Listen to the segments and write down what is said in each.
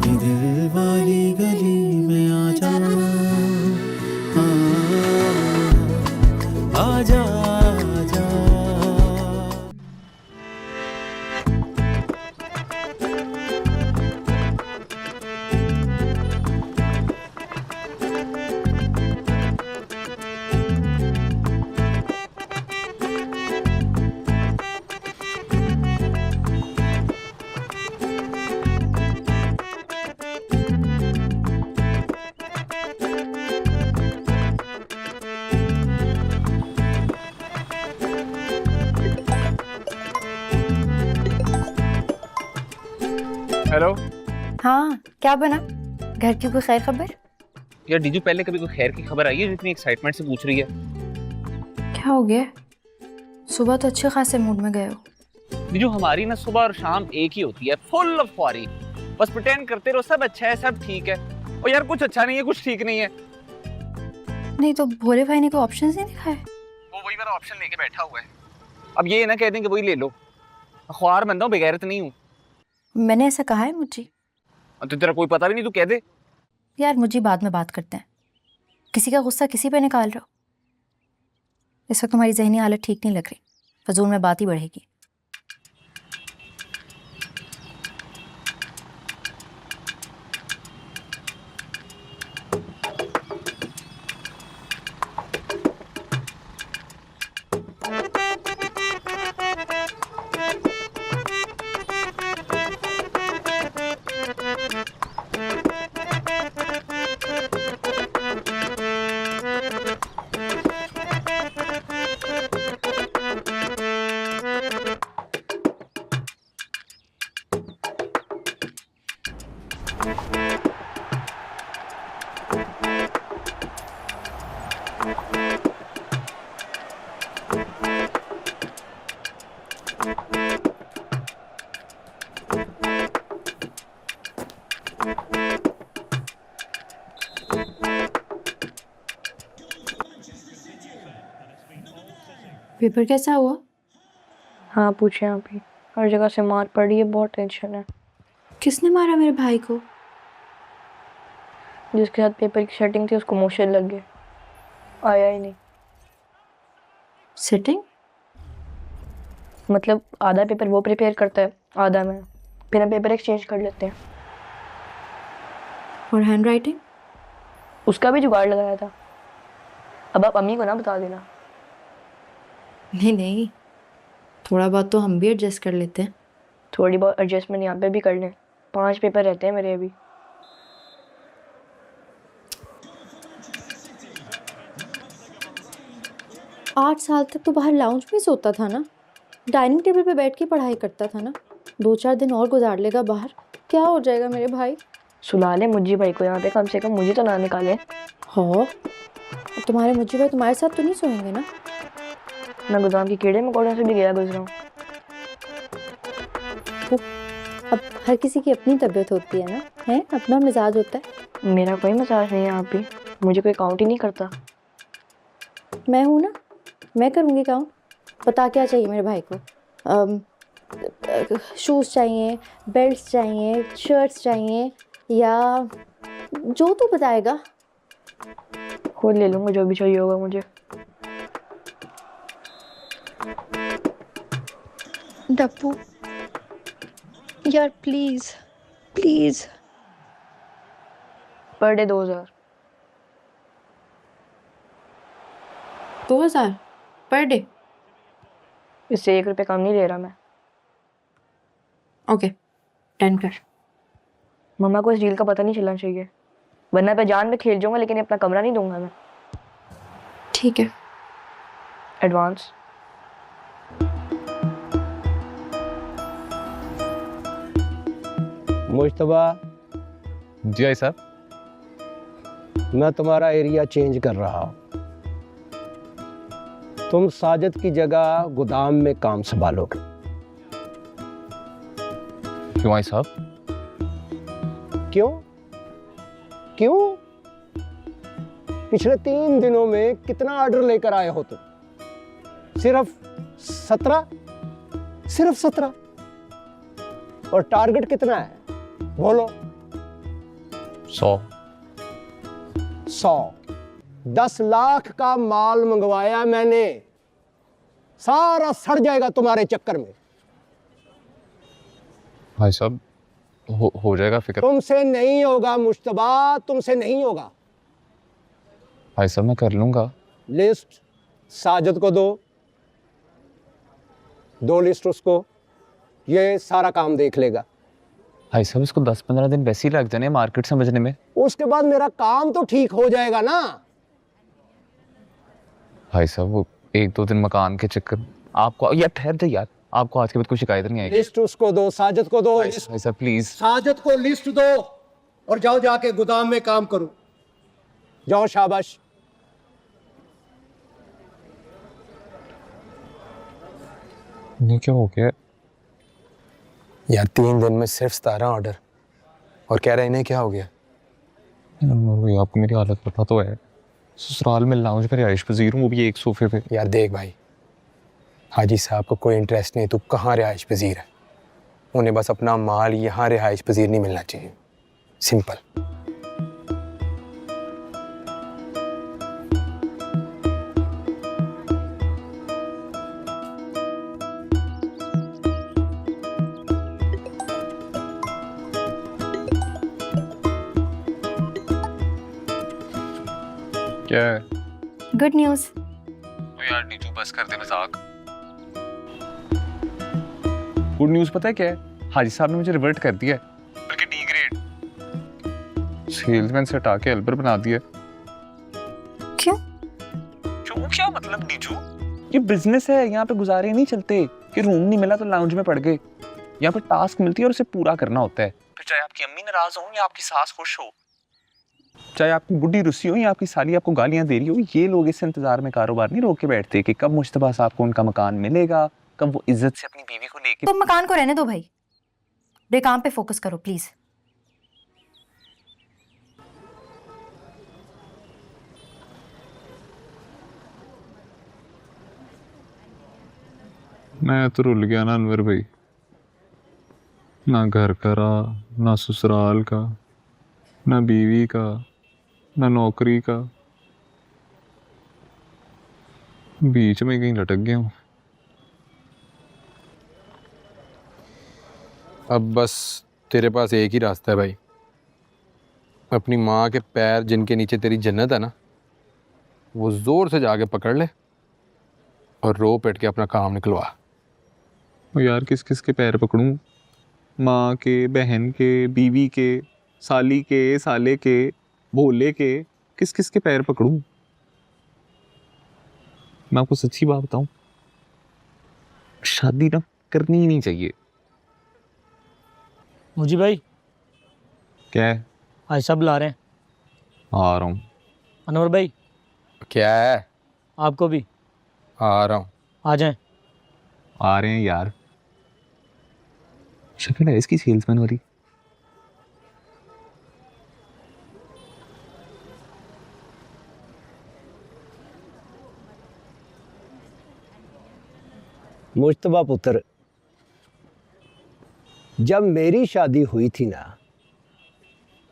मेरी दिल वाली गली में आजा, आजा आजा। हेलो। हाँ, क्या बना? घर की कोई खैर खबर? यार डीजू, पहले कभी कोई खैर की खबर आई है जो इतनी एक्साइटमेंट से पूछ रही है? क्या हो गया? सुबह तो अच्छे खासे मूड में गए हो। डीजू, हमारी ना सुबह और शाम एक ही होती है, फुल ऑफ ख्वारी। बस प्रिटेंड करते रहो सब अच्छा है, सब ठीक है। और यार कुछ अच्छा नहीं है, कुछ ठीक नहीं है। नहीं तो भोले भाई ने कोई ऑप्शंस नहीं दिखाए? वो वही वाला ऑप्शन लेके बैठा हुआ है। अब ये ना कह दें कि वही ले लो। ख्वार बंदा हूँ, बेगैरत नहीं हूँ। मैंने ऐसा कहा है मुझे? तो तेरा कोई पता भी नहीं, तू कह दे। यार मुझे बाद में बात करते हैं। किसी का गुस्सा किसी पे निकाल रहे हो? इस वक्त तुम्हारी जहनी हालत ठीक नहीं लग रही, फजूल में बात ही बढ़ेगी। पेपर कैसा हुआ? हाँ पूछे आप ही। हर जगह से मार पड़ी है, बहुत टेंशन है। किसने मारा मेरे भाई को? जिसके साथ पेपर की सेटिंग थी उसको मोशन लग गया, आया ही नहीं। सेटिंग? मतलब आधा पेपर वो प्रिपेयर करता है, आधा मैं, फिर हम पेपर एक्सचेंज कर लेते हैं। और हैंड राइटिंग? उसका भी जुगाड़ लगाया था। अब आप अम्मी को ना बता देना। नहीं नहीं, थोड़ा बहुत तो हम भी एडजस्ट कर लेते हैं। थोड़ी बहुत एडजस्टमेंट यहाँ पे भी कर लें। 5 पेपर रहते हैं मेरे अभी। आठ साल तक तो बाहर लाउंज में सोता था ना, डाइनिंग टेबल पे बैठ के पढ़ाई करता था ना। 2-4 दिन और गुजार लेगा बाहर, क्या हो जाएगा मेरे भाई? सुला ले मुझी भाई को यहाँ पे, कम से कम मुझे तो ना निकाले। हाँ, तुम्हारे मुझे भाई तुम्हारे साथ तो नहीं सोएंगे ना? मैं गोदाम के कीड़े मकोड़ों से भी गया गुजरा हूँ। अब हर किसी की अपनी तबीयत होती है ना, है अपना मिजाज होता है। मेरा कोई मसाज नहीं है आप भी, मुझे कोई काउंट ही नहीं करता। मैं हूँ ना, मैं करूँगी काउंट। बता क्या चाहिए मेरे भाई को? शूज़ चाहिए, बेल्ट्स चाहिए, शर्ट्स चाहिए, या जो तू बताएगा। खुद ले लूँगा जो भी चाहिए होगा मुझे। डप्पू यार please please. Per day 2000। 2000 per day? इससे 1 रुपये कम नहीं ले रहा मैं। ओके, 10 कर। मम्मा को इस डील का पता नहीं चलना चाहिए, वरना मैं जान में खेल जाऊंगा, लेकिन अपना कमरा नहीं दूंगा मैं। ठीक है। एडवांस। मुश्तबा। जी भाई साहब। मैं तुम्हारा एरिया चेंज कर रहा हूँ। तुम साजिद की जगह गोदाम में काम संभालोगे। क्यों भाई साहब? क्यों क्यों? पिछले 3 दिनों में कितना ऑर्डर लेकर आए हो तुम? सिर्फ 17? सिर्फ 17? और टारगेट कितना है बोलो? 100। 100 10 लाख का माल मंगवाया मैंने, सारा सड़ जाएगा तुम्हारे चक्कर में। भाई साहब हो जाएगा, फिक्र। तुमसे नहीं होगा मुश्तबा, तुमसे नहीं होगा। भाई साहब मैं कर लूंगा। लिस्ट साजिद को दो लिस्ट उसको, ये सारा काम देख लेगा। भाई साहब इसको 10-15 दिन वैसे ही लग जाने मार्केट समझने में। उसके बाद मेरा काम तो ठीक हो जाएगा ना। भाई साहब वो 1-2 दिन मकान के चक्कर आपको, यार ठहर जाइए यार, आपको आज के बाद कोई शिकायत नहीं आएगी। लिस्ट उसको दो, साजिद को दो। भाई साहब प्लीज। साजिद को लिस्ट दो और जाओ जाके गोदाम में काम करो। जाओ, शाबाश। ये क्या हो गया यार 3 दिन में सिर्फ 17 ऑर्डर, और कह रहे इन्हें क्या हो गया? यार आपको मेरी हालत पता तो है, ससुराल में लाउंज में रिहाइश पजीर हूँ, वो भी एक सोफे पे। यार देख भाई, हाजी साहब को कोई इंटरेस्ट नहीं, तू कहाँ रिहाइश पजीर है। उन्हें बस अपना माल यहाँ रिहाइश पजीर नहीं मिलना चाहिए, सिंपल। क्या है? Good news. यार नीचू बस कर दे मजाक। गुड न्यूज़ पता है क्या है? हाजी साहब ने मुझे रिवर्ट कर दिया है, बल्कि डी ग्रेड सेल्समैन से हटा के हेल्पर बना दिया। क्यों? क्यों क्या मतलब नीचू? ये बिजनेस है, यहाँ पे गुजारे नहीं चलते कि रूम नहीं मिला तो लाउंज में पड़ गए। यहाँ पे टास्क मिलती है और उसे पूरा करना होता है, फिर चाहे आपकी अम्मी नाराज हो या आपकी सास खुश हो, चाहे आपकी बुढ़ी रुस्सी हो या आपकी साली आपको गालियां दे रही हो, ये लोग इस इंतजार में कारोबार नहीं रोक के बैठते कि कब मुश्तबा साहब को उनका मकान मिलेगा, कब वो इज्जत से अपनी बीवी को लेके। तो मकान को रहने दो भाई, अपने काम पे फोकस करो प्लीज। मैं तो रुल गया ना अनवर भाई, ना घर का रहा, ना ससुराल का, ना बीवी का, ना नौकरी का, बीच में कहीं लटक गया हूँ। अब बस तेरे पास एक ही रास्ता है भाई, अपनी माँ के पैर जिनके नीचे तेरी जन्नत है ना, वो जोर से जाके पकड़ ले और रो पेट के अपना काम निकलवा। और यार किस किस के पैर पकड़ूं? माँ के, बहन के, बीवी के, साली के, साले के, भोले के, किस किस के पैर पकड़ूं? मैं आपको सच्ची बात बताऊं, शादी ना करनी ही नहीं चाहिए। मुझे भाई क्या है? आज सब ला रहे हैं। आ रहा हूँ। अनवर भाई क्या है? आपको भी आ रहा हूँ। आ जाएं। आ रहे हैं यार। शक्ल है इसकी सेल्समैन वाली। मुश्तबा पुत्र, जब मेरी शादी हुई थी ना,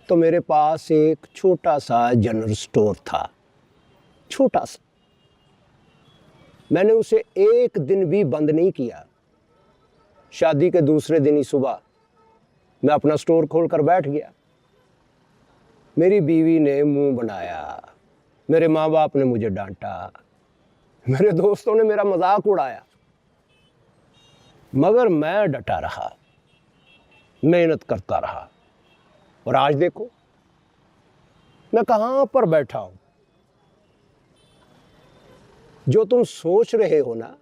तो मेरे पास एक छोटा सा जनरल स्टोर था, छोटा सा। मैंने उसे एक दिन भी बंद नहीं किया। शादी के दूसरे दिन ही सुबह मैं अपना स्टोर खोल कर बैठ गया। मेरी बीवी ने मुंह बनाया, मेरे माँ बाप ने मुझे डांटा, मेरे दोस्तों ने मेरा मजाक उड़ाया, मगर मैं डटा रहा, मेहनत करता रहा। और आज देखो मैं कहाँ पर बैठा हूँ। जो तुम सोच रहे हो ना,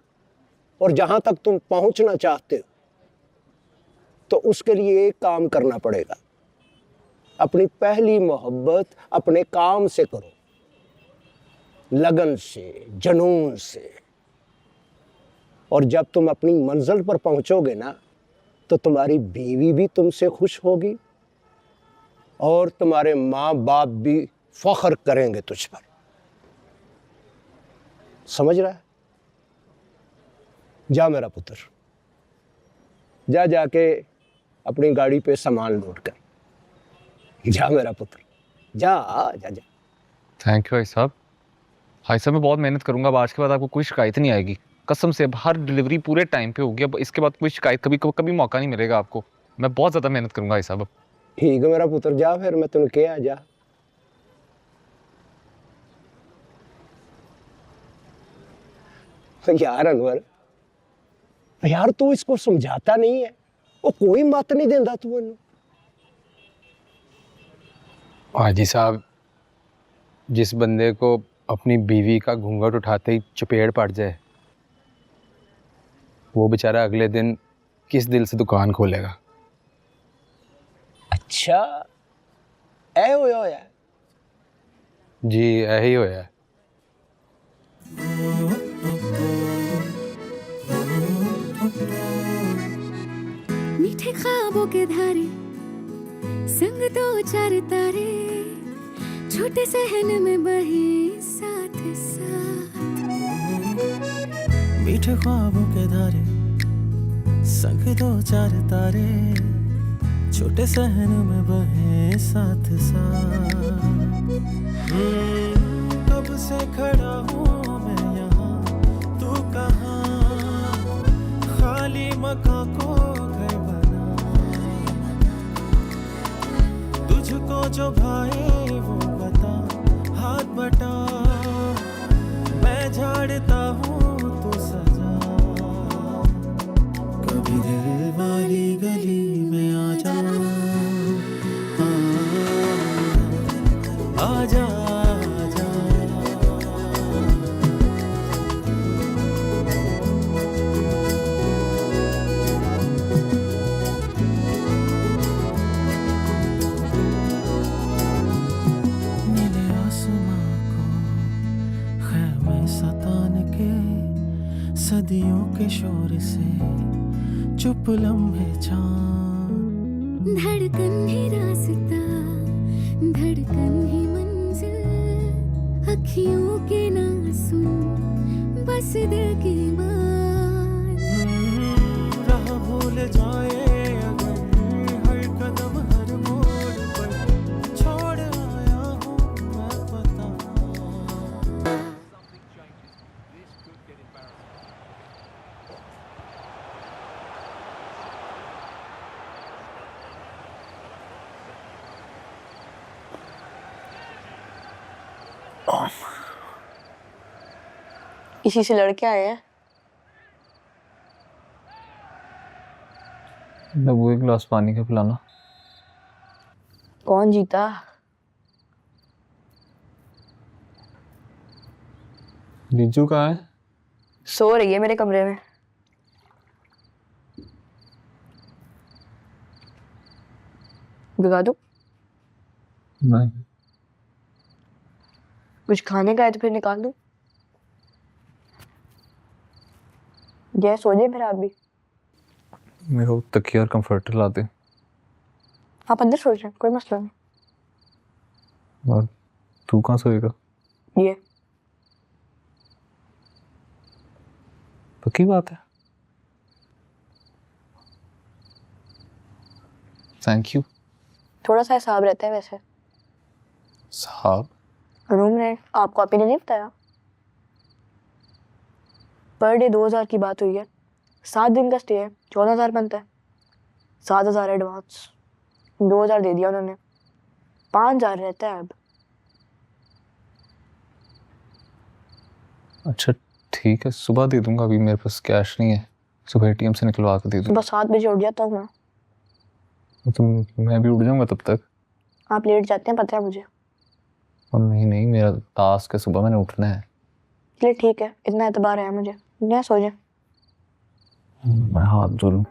और जहाँ तक तुम पहुँचना चाहते हो, तो उसके लिए एक काम करना पड़ेगा। अपनी पहली मोहब्बत अपने काम से करो, लगन से, जुनून से। और जब तुम अपनी मंजिल पर पहुंचोगे ना, तो तुम्हारी बीवी भी तुमसे खुश होगी और तुम्हारे माँ बाप भी फख्र करेंगे तुझ पर। समझ रहा है? जा मेरा पुत्र, जा जाके अपनी गाड़ी पे सामान लोड कर। जा मेरा पुत्र, जा जा जा। थैंक यू भाई साहब। भाई साहब मैं बहुत मेहनत करूंगा, अब आज के बाद आपको कोई शिकायत नहीं आएगी, कसम से। अब हर डिलीवरी पूरे टाइम पे होगी, अब इसके बाद कोई शिकायत कभी कभी मौका नहीं मिलेगा आपको। मैं बहुत ज़्यादा मेहनत करूंगा भाई साहब अब। ठीक है मेरा पुत्र, जा फिर मैं तेन कहा जा। यार अनवर, यार तू इसको समझाता नहीं है, वो कोई मत नहीं देता तू इन्हें। हाजी साहब, जिस बंदे को अपनी बीवी का घूंघट उठाते ही चपेट पड़ जाए, वो बेचारा अगले दिन किस दिल से दुकान खोलेगा। अच्छा ऐ होया है? जी यही होया है। मीठे ख्वाबों के धारे संग दो चार तारे, छोटे सहन में बहे साथ साथ। मीठे ख्वाबों के धारे संग दो चार तारे, छोटे सहन में बहे साथ साथ। कब से खड़ा हूँ मैं यहाँ, तू कहाँ, खाली मकान को घर बना। तुझको जो भाए वो बता, हाथ बटा, मैं झाड़ता हूँ तू सजा। कभी दिल वाली गली में आ जा, आजा आजा। नीले आसमां को ख़ैमे सतान के, सदियों के शोर से चुप लम्हे चांद। धड़कन ही रास्ता, धड़कन ही मंजिल, अखियों के ना सुन बस दिल की बात। राह भूल जाए अगर हर कदम हर मोड़ पर, छोड़ आया हूँ मैं पता। इसी से लड़के आए हैं। वो एक गिलास पानी का पिलाना। कौन जीता? नीजू कहाँ है? सो रही है मेरे कमरे में। भिगा दूं? नहीं। कुछ खाने का है तो फिर निकाल दूं? जय सो जाए फिर आप भी। मेरे को तकिया और कंफर्टर ला दे। आप अंदर सो जाए, कोई मसला नहीं। और तू कहाँ सोएगा? ये पक्की बात है? Thank you. थोड़ा सा हिसाब रहता है वैसे। साहब रूम रेंट आपको आप ही ने नहीं बताया? पर डे 2000 की बात हुई है, 7 दिन का स्टे है, 14,000 बनता है। 7,000 एडवांस, 2,000 दे दिया उन्होंने, 5,000 रहता है अब। अच्छा ठीक है, सुबह दे दूंगा, अभी मेरे पास कैश नहीं है, सुबह एटीएम से निकलवा कर दे दूंगा। सुबह 7 बजे उठ जाता हूँ मैं। तो मैं भी उठ जाऊंगा तब तक। आप लेट जाते हैं पता है मुझे। और नहीं, मेरा टास्क है, सुबह मैंने उठना है। चलिए ठीक है, इतना एतबार है मुझे। यहाँ सो जाए। मैं हाथ धो लूं।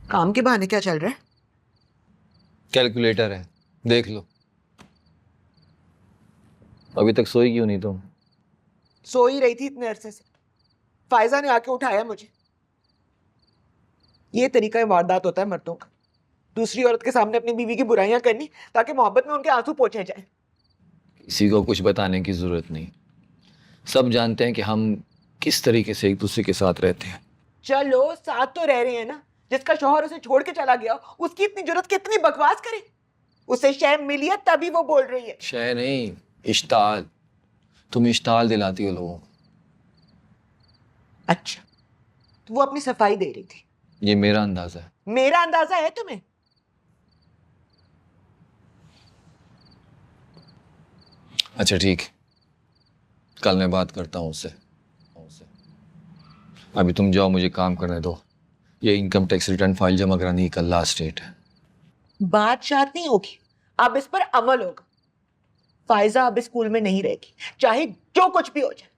काम के बहाने क्या चल रहा है? कैलकुलेटर है, देख लो। अभी तक सोई क्यों नहीं तुम? सो ही रही थी इतने अरसे से, फायजा ने आके उठाया मुझे। ये तरीका वारदात होता है मर्दों का, दूसरी औरत के सामने अपनी बीवी की बुराइयां करनी ताकि मोहब्बत में उनके आंसू पोंछे जाए। किसी को कुछ बताने की जरूरत नहीं, सब जानते हैं कि हम किस तरीके से एक दूसरे के साथ रहते हैं। चलो साथ तो रह रहे हैं ना। जिसका शौहर उसे छोड़ के चला गया उसकी इतनी जरूरत कि इतनी बकवास करे। उसे शय मिली है तभी वो बोल रही है। शय नहीं, इश्ताल। तुम इश्ताल दिलाती हो लोगों को। अच्छा, तो वो अपनी सफाई दे रही थी। ये मेरा अंदाजा है। मेरा अंदाजा है तुम्हें? अच्छा ठीक, कल मैं बात करता हूँ उससे। अभी तुम जाओ, मुझे काम करने दो। ये इनकम टैक्स रिटर्न फाइल जमा कराने की कल लास्ट डेट है। बात शात नहीं होगी, अब इस पर अमल होगा। फायजा अब स्कूल में नहीं रहेगी, चाहे जो कुछ भी हो जाए।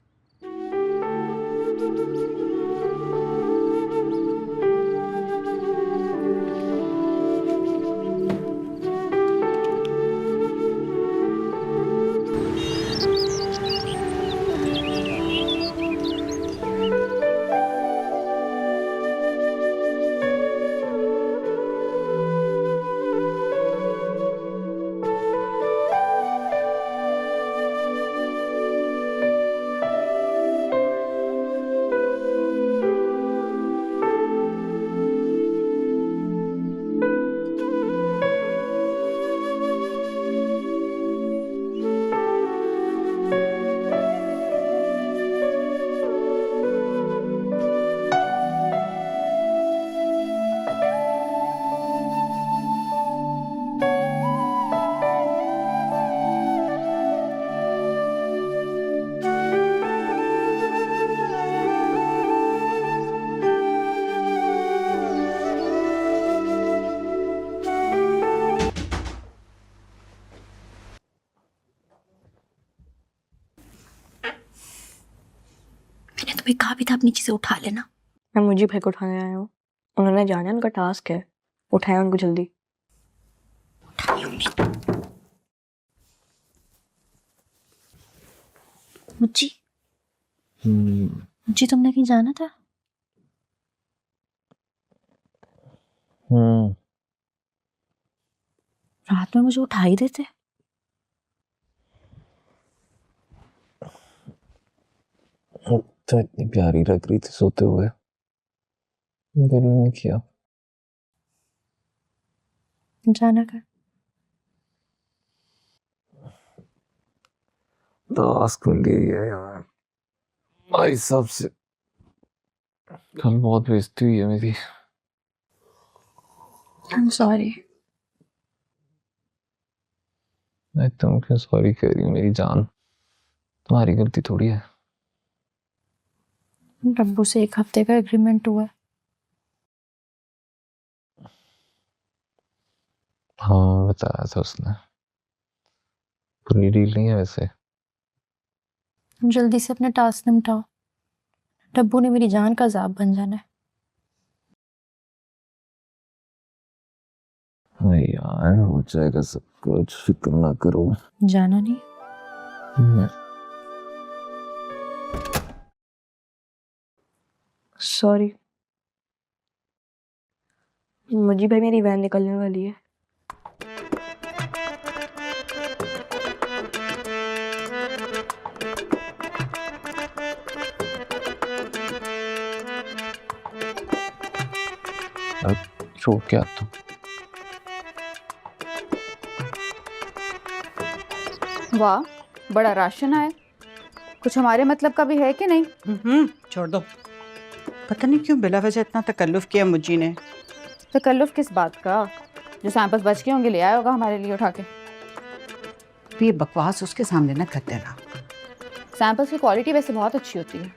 तुम्हें कहा भी था अपनी चीजें उठा लेना। मैं मुझे भाई को उठाने आया हूँ, उन्होंने जाना है, उनका टास्क है। उठाया उनको जल्दी। मुझी मुझी तुमने कहीं जाना था? रात में मुझे उठा ही देते। तो इतनी प्यारी लग रही थी सोते हुए, दिल नहीं किया। जाना कर। टास्क मिल गई है यार भाई साहब से। कल बहुत बेइज्जती हुई है मेरी। I'm sorry। मैं तुम क्यों सॉरी कह रही हूँ मेरी जान, तुम्हारी गलती थोड़ी है। डब्बू से 1 हफ्ते का एग्रीमेंट हुआ है। हाँ बताया था उसने, पूरी डील नहीं है वैसे। जल्दी से अपने टास्क निपटाओ, डब्बू ने मेरी जान का अजाब बन जाना है। हाँ यार हो जाएगा सब कुछ, फिक्र ना करो। जाना नहीं? सॉरी मुझे भाई, मेरी वैन निकलने वाली है। छोड़ के आता हूँ। वाह, बड़ा राशन आया। कुछ हमारे मतलब का भी है कि नहीं? छोड़ दो। पता नहीं क्यों बिला वजह इतना तकल्लुफ किया मुझी ने। तकल्लुफ किस बात का? जो सैंपल्स बच के होंगे ले आया होगा हमारे लिए उठा के। ये बकवास उसके सामने न कर देना। सैंपल्स की क्वालिटी वैसे बहुत अच्छी होती है।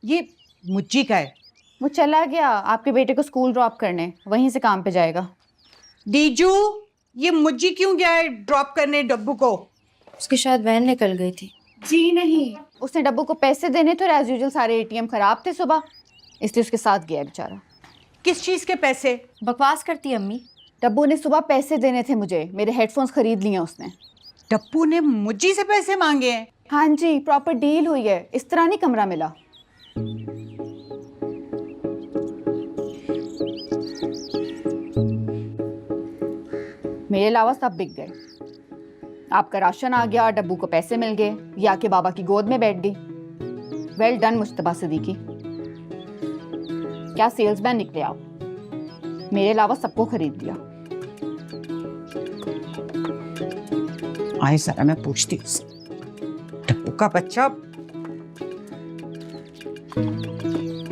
ये मुझी का है। वो चला गया आपके बेटे को स्कूल ड्रॉप करने, वहीं से काम पे जाएगा। दीजू, ये मुझी क्यों गया है ड्रॉप करने डब्बू को? उसकी शायद वैन निकल गई थी। जी नहीं, उसने डब्बू को पैसे देने तो एज यूजुअल सारे एटीएम खराब थे सुबह, इसलिए उसके साथ गया बेचारा। किस चीज के पैसे? बकवास करती है अम्मी। डब्बू ने सुबह पैसे देने थे मुझे, मेरे हेडफोन्स खरीद लिए उसने। डब्बू ने मुझी से पैसे मांगे हैं? हाँ जी, प्रॉपर डील हुई है, इस तरह नहीं कमरा मिला। मेरे अलावा सब बिक गए। आपका राशन आ गया, डब्बू को पैसे मिल गए, या के बाबा की गोद में बैठ गई। वेल डन मुश्तबा सिद्दीकी, क्या सेल्समैन निकले आप। मेरे अलावा सबको खरीद लिया। आए जरा मैं पूछती हूँ डब्बू का बच्चा।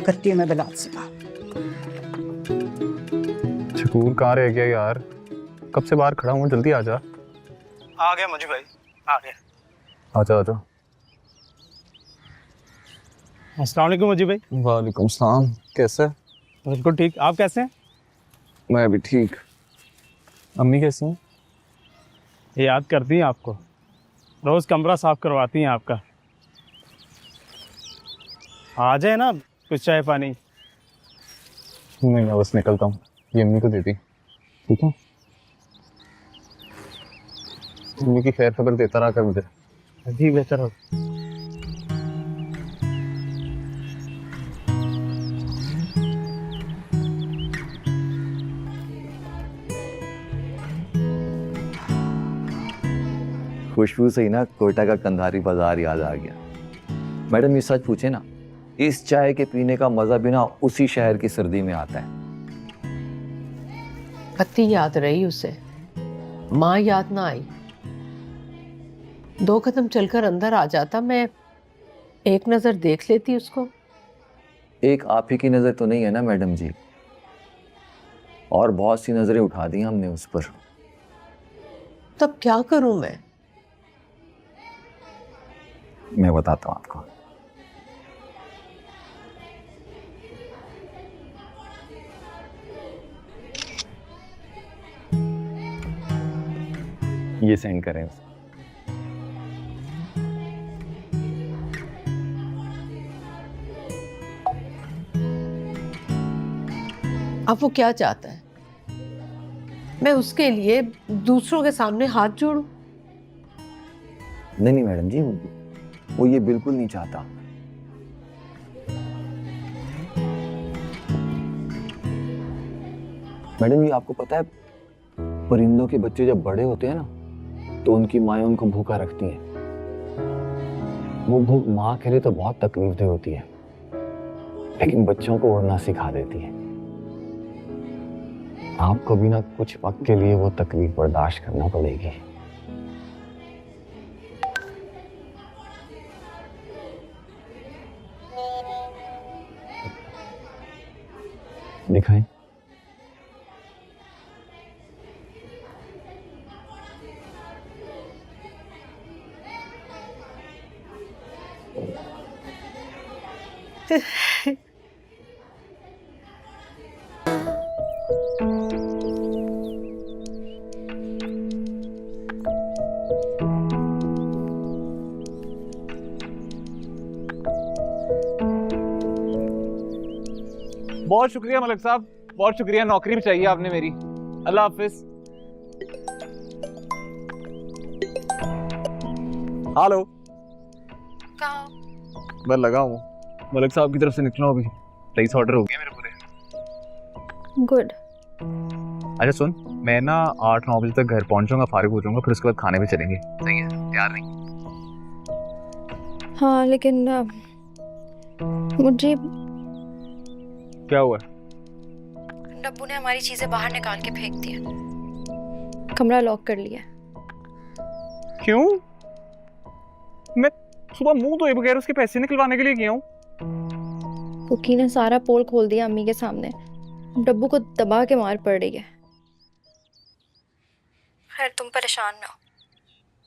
करती हूँ मैं बिलाल से बात। शकूर कहाँ रह गया यार, कब से बाहर खड़ा हूँ, जल्दी आ जा। आ गया मुझे भाई, आ गया। आजा आजा। अस्सलाम वालेकुम मुझे भाई। वालेकुम सलाम, कैसे? बिल्कुल ठीक, आप कैसे हैं? मैं भी ठीक। अम्मी कैसी हैं? ये याद करती हैं आपको, रोज़ कमरा साफ करवाती हैं आपका। आ जाए ना कुछ चाय पानी। नहीं, मैं बस निकलता हूँ, ये अम्मी को दे दी, ठीक है? अम्मी की खैर खबर देता रहा कर मुझे। जी बेहतर हो। खुशबू से ही ना कोयटा का कंधारी बाजार याद आ गया। मैडम ये सच पूछे ना, इस चाय के पीने का मजा भी ना उसी शहर की सर्दी में आता है। पत्ती याद रही उसे, माँ याद ना आई। 2 कदम चलकर अंदर आ जाता, मैं एक नजर देख लेती उसको। एक आप ही की नजर तो नहीं है ना मैडम जी, और बहुत सी नजरें उठा दी हमने उस पर। तब क्या करूं मैं बताता हूँ आपको। ये सेंड करें। अब वो क्या चाहता है? मैं उसके लिए दूसरों के सामने हाथ जोड़ूं? नहीं नहीं मैडम जी, वो ये बिल्कुल नहीं चाहता। मैडम जी आपको पता है, परिंदों के बच्चे जब बड़े होते हैं ना, तो उनकी माएँ उनको भूखा रखती हैं। वो भूख माँ के लिए तो बहुत तकलीफदेह होती है, लेकिन बच्चों को उड़ना सिखा देती है। आपको भी ना कुछ वक्त के लिए वो तकलीफ बर्दाश्त करना पड़ेगी। दिखाएं। बहुत शुक्रिया मलिक साहब, बहुत शुक्रिया, नौकरी भी चाहिए आपने मेरी। अल्लाह हाफिज। हेलो, कहाँ? मैं लगा हूँ मलिक साहब की तरफ से निकला हूँ अभी। 23 ऑर्डर हो गए मेरे पूरे। गुड। अच्छा सुन, मैं ना 8-9 बजे तक घर पहुंच जाऊंगा, फारिग हो जाऊंगा, फिर उसके बाद खाने पे चलेंगे। सही है? तैयार नहीं? हाँ लेकिन मुझे क्या हुआ? डब्बू ने हमारी चीजें बाहर निकाल के फेंक दिया, कमरा लॉक कर लिया। क्यों? मैं सुबह मुंह धोए बगैर उसके पैसे निकलवाने के लिए गया हूँ। कुकी ने सारा पोल खोल दिया अम्मी के सामने। डब्बू को दबा के मार पड़ रही है। खैर तुम परेशान ना हो,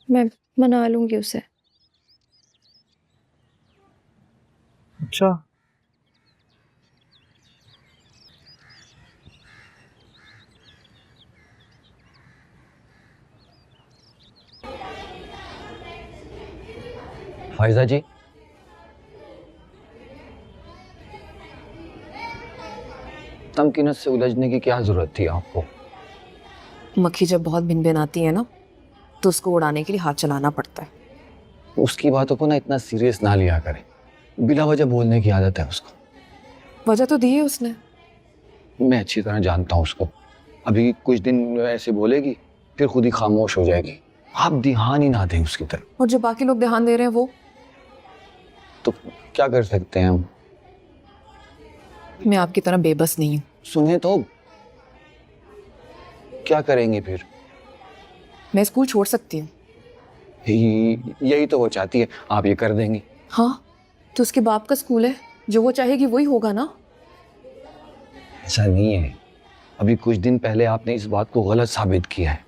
मैं मना लूंगी उसे। अच्छा, फायजा जी, तमकीनत से उलझने की क्या जरूरत थी आपको? मक्खी जब बहुत भिन आती है ना, तो उसको उड़ाने के लिए हाथ चलाना पड़ता है। उसकी बातों को ना इतना सीरियस ना लिया करें। बिला वजह बोलने की आदत है उसको। वजह तो दी है उसने। मैं अच्छी तरह जानता हूँ उसको। अभी कुछ दिन ऐसे बोलेगी, फिर खुद ही खामोश हो जाएगी। आप ध्यान ही ना दें उसकी तरफ। और जो बाकी लोग ध्यान दे रहे हैं वो? तो क्या कर सकते हैं हम? मैं आपकी तरह बेबस नहीं हूँ। सुने तो, क्या करेंगे फिर? मैं स्कूल छोड़ सकती हूँ। यही तो वो चाहती है, आप ये कर देंगी? हाँ, तो उसके बाप का स्कूल है, जो वो चाहेगी वही होगा ना। ऐसा नहीं है, अभी कुछ दिन पहले आपने इस बात को गलत साबित किया है।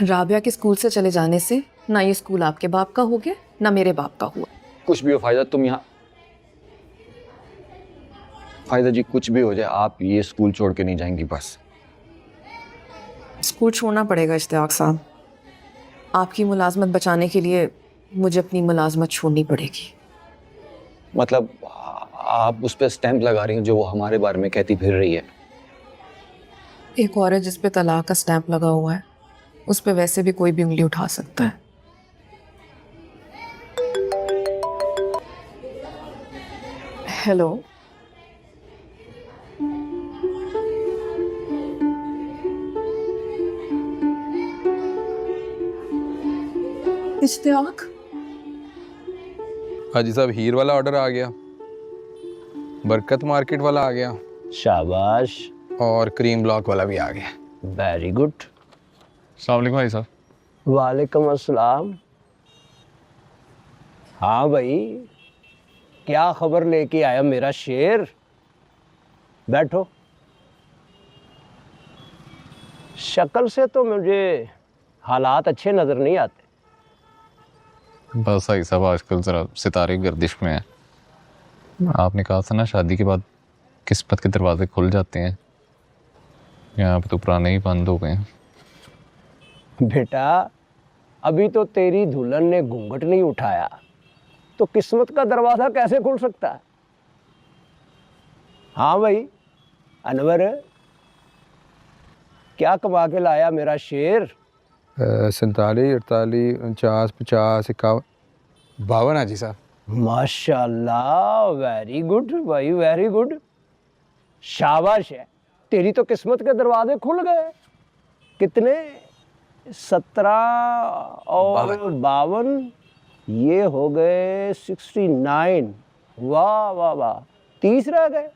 राबिया के स्कूल से चले जाने से ना ये स्कूल आपके बाप का हो गया, ना मेरे बाप का हुआ। कुछ भी हो फायदा, तुम यहाँ फायदा जी, कुछ भी हो जाए आप ये स्कूल छोड़ के नहीं जाएंगी बस। स्कूल छोड़ना पड़ेगा इश्तियाक साहब। आपकी मुलाजमत बचाने के लिए मुझे अपनी मुलाजमत छोड़नी पड़ेगी। मतलब आप उस पर स्टैंप लगा रही हैं जो वो हमारे बारे में कहती फिर रही है? एक और है जिस पे तलाक का स्टैंप लगा हुआ है, उस पे वैसे भी कोई भी उंगली उठा सकता है। हेलो, इश्तियाक। हाजी साहब, हीर वाला ऑर्डर आ गया, बरकत मार्केट वाला आ गया, शाबाश, और क्रीम ब्लॉक वाला भी आ गया। Very good. अस्सलाम वालेकुम भाई साहब। वालेकुम अस्सलाम। हाँ भाई, क्या खबर लेके आया मेरा शेर? बैठो। शक्ल से तो मुझे हालात अच्छे नजर नहीं आते। बस भाई साहब, आजकल ज़रा सितारे गर्दिश में है। आपने कहा था ना शादी के बाद किस्मत के दरवाजे खुल जाते हैं, यहाँ पे तो पुराने ही बंद हो गए हैं। बेटा, अभी तो तेरी दुल्हन ने घूंघट नहीं उठाया तो किस्मत का दरवाजा कैसे खुल सकता है? हाँ भाई अनवर, क्या कमा के लाया मेरा शेर? 47, 48, 49, 50, 51, 52 हाजी साहब। माशाल्लाह, वेरी गुड भाई, वेरी गुड। शाबाश है, तेरी तो किस्मत के दरवाजे खुल गए। कितने? 17 और 52, ये हो गए 69। वाह वाह वाह, 30 रह गए।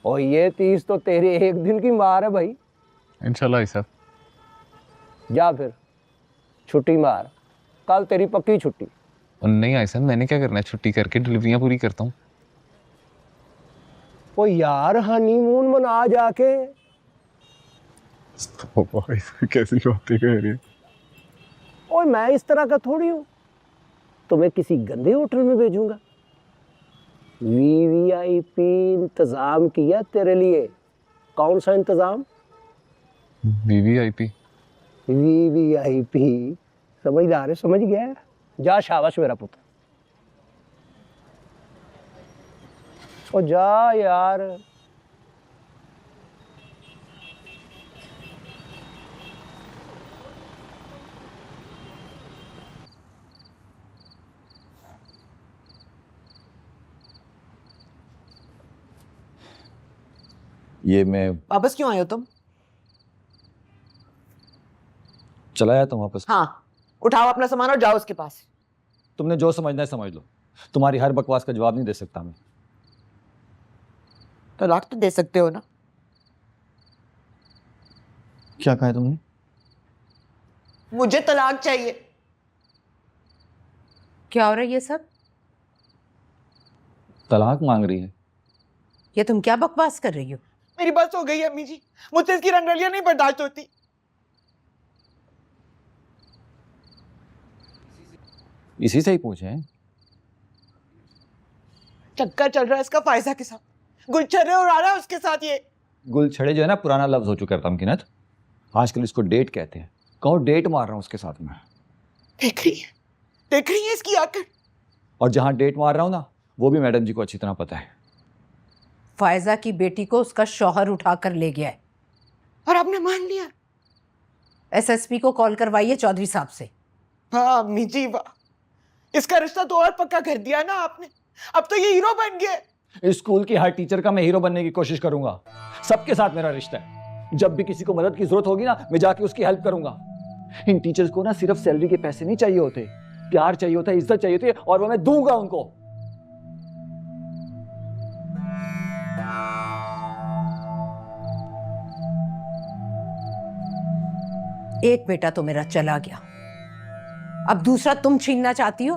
और ये 30 तो तेरे एक दिन की मार है भाई। इंशाल्लाह साहब। जा फिर छुट्टी मार, कल तेरी पक्की छुट्टी। नहीं आई साहब, मैंने क्या करना है, छुट्टी करके डिलीवरियाँ पूरी करता हूँ। ओ यार, हनीमून मना जाके। कैसी बातें कह रही है? ओए, मैं इस तरह का थोड़ी हूँ, तुम्हें किसी गंदे होटल में भेजूंगा। VVIP इंतजाम किया तेरे लिए। कौन सा इंतजाम? VVIP? VVIP समझदार है, समझ गया। जा शाबाश मेरा पुत्र, ओ जा यार। ये मैं वापस क्यों आए हो तुम? चला आया था वापस। हाँ, उठाओ अपना सामान और जाओ उसके पास। तुमने जो समझना है समझ लो, तुम्हारी हर बकवास का जवाब नहीं दे सकता मैं। तलाक तो दे सकते हो ना? क्या कहा तुमने? मुझे तलाक चाहिए। क्या हो रहा है ये सब? तलाक मांग रही है? ये तुम क्या बकवास कर रही हो? मेरी बस हो गई है अम्मी जी, मुझसे इसकी रंगरलियां नहीं बर्दाश्त होती। इसी से ही पूछे हैं। चक्कर चल रहा है इसका फायजा के साथ, गुलछर्रे उड़ा रहा है उसके साथ। ये गुलछड़े जो है ना, पुराना लफ्ज हो चुका है तमकीनत। आजकल इसको डेट कहते हैं। कहो डेट मार रहा हूँ उसके साथ में। देख रही है इसकी आकर। और जहाँ डेट मार रहा हूँ ना, वो भी मैडम जी को अच्छी तरह पता है। फायजा की बेटी को उसका शौहर उठा कर ले गया है। और आपने मान लिया? एसएसपी को कॉल करवाइए चौधरी साहब से। हाँ अम्मी जी वाह, इसका रिश्ता तो और पक्का कर दिया ना आपने। अब तो ये हीरो बन गया। इस स्कूल की हर टीचर का मैं हीरो बनने की कोशिश करूंगा। सबके साथ मेरा रिश्ता है। जब भी किसी को मदद की जरूरत होगी ना, मैं जाके उसकी हेल्प करूंगा। इन टीचर्स को ना सिर्फ सैलरी के पैसे नहीं चाहिए होते, प्यार चाहिए होता है, इज्जत चाहिए होती है, और वो मैं दूंगा उनको। एक बेटा तो मेरा चला गया, अब दूसरा तुम छीनना चाहती हो।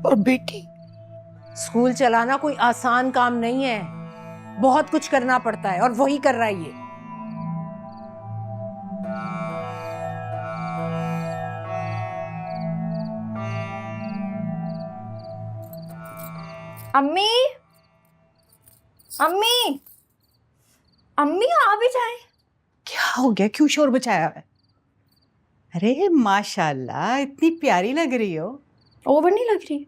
और बेटी? स्कूल चलाना कोई आसान काम नहीं है, बहुत कुछ करना पड़ता है, और वही कर रहा है ये। अम्मी, अम्मी, अम्मी आ भी जाए। क्या हो गया, क्यों शोर मचाया है? अरे माशाल्लाह, इतनी प्यारी लग रही हो। ओवर नहीं लग रही?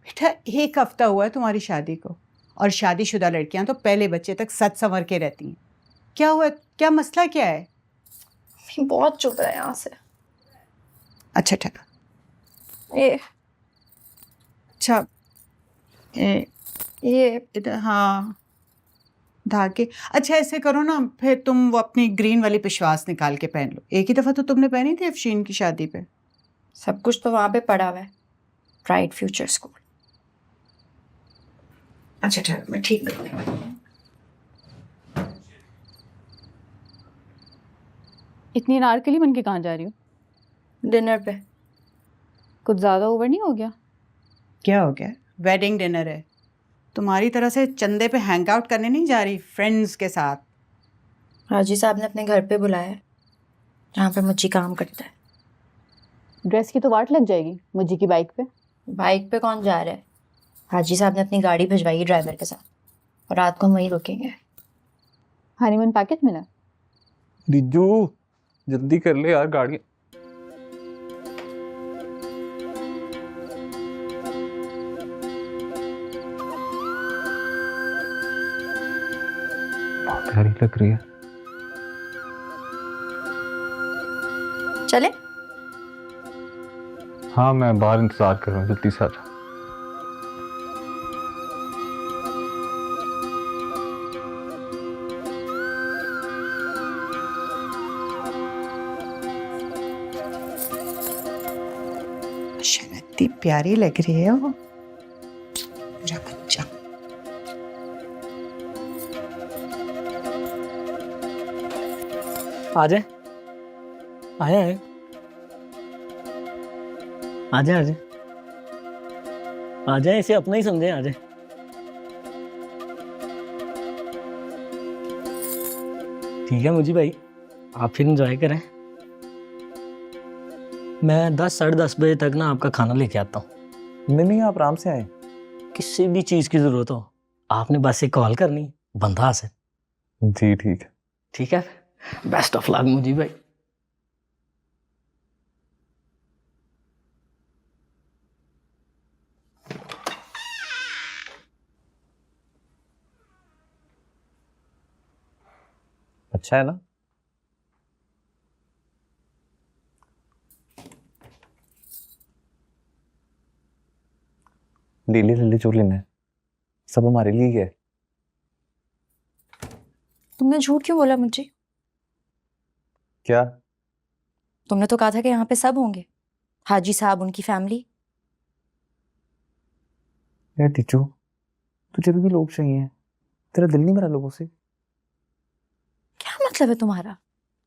बेटा 1 हफ्ता हुआ है तुम्हारी शादी को, और शादीशुदा लड़कियां तो पहले बच्चे तक सच संवर के रहती हैं। क्या हुआ, क्या मसला क्या है? बहुत चुभ रहा है यहाँ से। अच्छा ठीक, अच्छा ये हाँ धागे। अच्छा ऐसे करो ना, फिर तुम वो अपनी ग्रीन वाली पिशवास निकाल के पहन लो। एक ही दफ़ा तो तुमने पहनी थी अफशीन की शादी पे। सब कुछ तो वहाँ पे पड़ा हुआ है, ब्राइट फ्यूचर स्कूल। अच्छा ठीक, मैं ठीक कर। इतनी नारकली बन के कहाँ जा रही हो? डिनर पे। कुछ ज़्यादा ओवर नहीं हो गया? क्या हो गया? वेडिंग डिनर है, तुम्हारी तरह से चंदे पे हैंग आउट करने नहीं जा रही फ्रेंड्स के साथ। हाजी साहब ने अपने घर पे बुलाया है, जहाँ पे मुझी काम करता है। ड्रेस की तो वाट लग जाएगी मुझी की बाइक पे। बाइक पे कौन जा रहा है? हाजी साहब ने अपनी गाड़ी भिजवाई ड्राइवर के साथ, और रात को हम वहीं रुकेंगे। हनीमून पैकेज मिला? दीजू जल्दी कर ले यार, गाड़ी। बहुत प्यारी लग रही है। चले? हाँ मैं बाहर इंतजार कर रहा हूँ, जल्दी से आ जा। इतनी प्यारी लग रही है वो मेरा बच्चा। आजा, आया है, आजा आजा आजा, इसे अपना ही समझे। आजा, ठीक है मुझे भाई, आप फिर एंजॉय करें। मैं 10 साढ़े 10 बजे तक ना आपका खाना लेके आता हूँ। नहीं आप आराम से आए। किसी भी चीज़ की ज़रूरत हो आपने बस एक कॉल करनी, बंदा से। जी ठीक है। ठीक है, बेस्ट ऑफ लक मुझे भाई। अच्छा है ना? लीली लीली जो लेना है सब हमारे लिए है। तुमने झूठ क्यों बोला मुझे? क्या? तुमने तो कहा था कि यहाँ पे सब होंगे, हाजी साहब, उनकी फैमिली। यार टीचू, तुझे भी लोग चाहिए, तेरा दिल नहीं भरा लोगों से? क्या मतलब है तुम्हारा?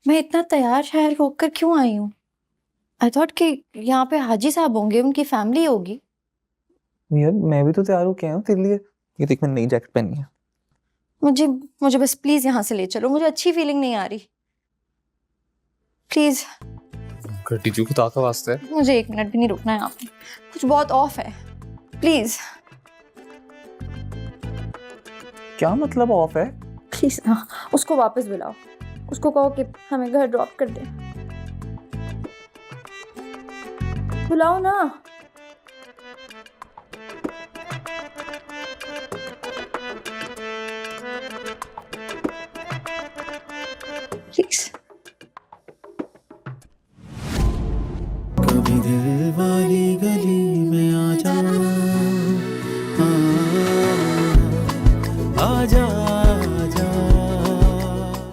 मैं इतना तैयार शहर होकर क्यों आई हूँ? आई थॉट कि यहाँ पे हाजी साहब होंगे, उनकी फैमिली होगी। यार मैं भी तो तैयार हो के आया हूँ तेरे लिए। ये देख मैंने नई जैकेट पहनी है। मुझे बस प्लीज यहाँ से ले चलो, मुझे अच्छी फीलिंग नहीं आ रही। प्लीज। टीचू खुदा का वास्ता है, मुझे 1 मिनट भी नहीं रुकना है यहाँ पे, कुछ बहुत ऑफ है। प्लीज। क्या मतलब ऑफ है? प्लीज हाँ, उसको वापस बुलाओ, उसको कहो कि हमें घर ड्रॉप कर दे। बुलाओ ना। प्लीज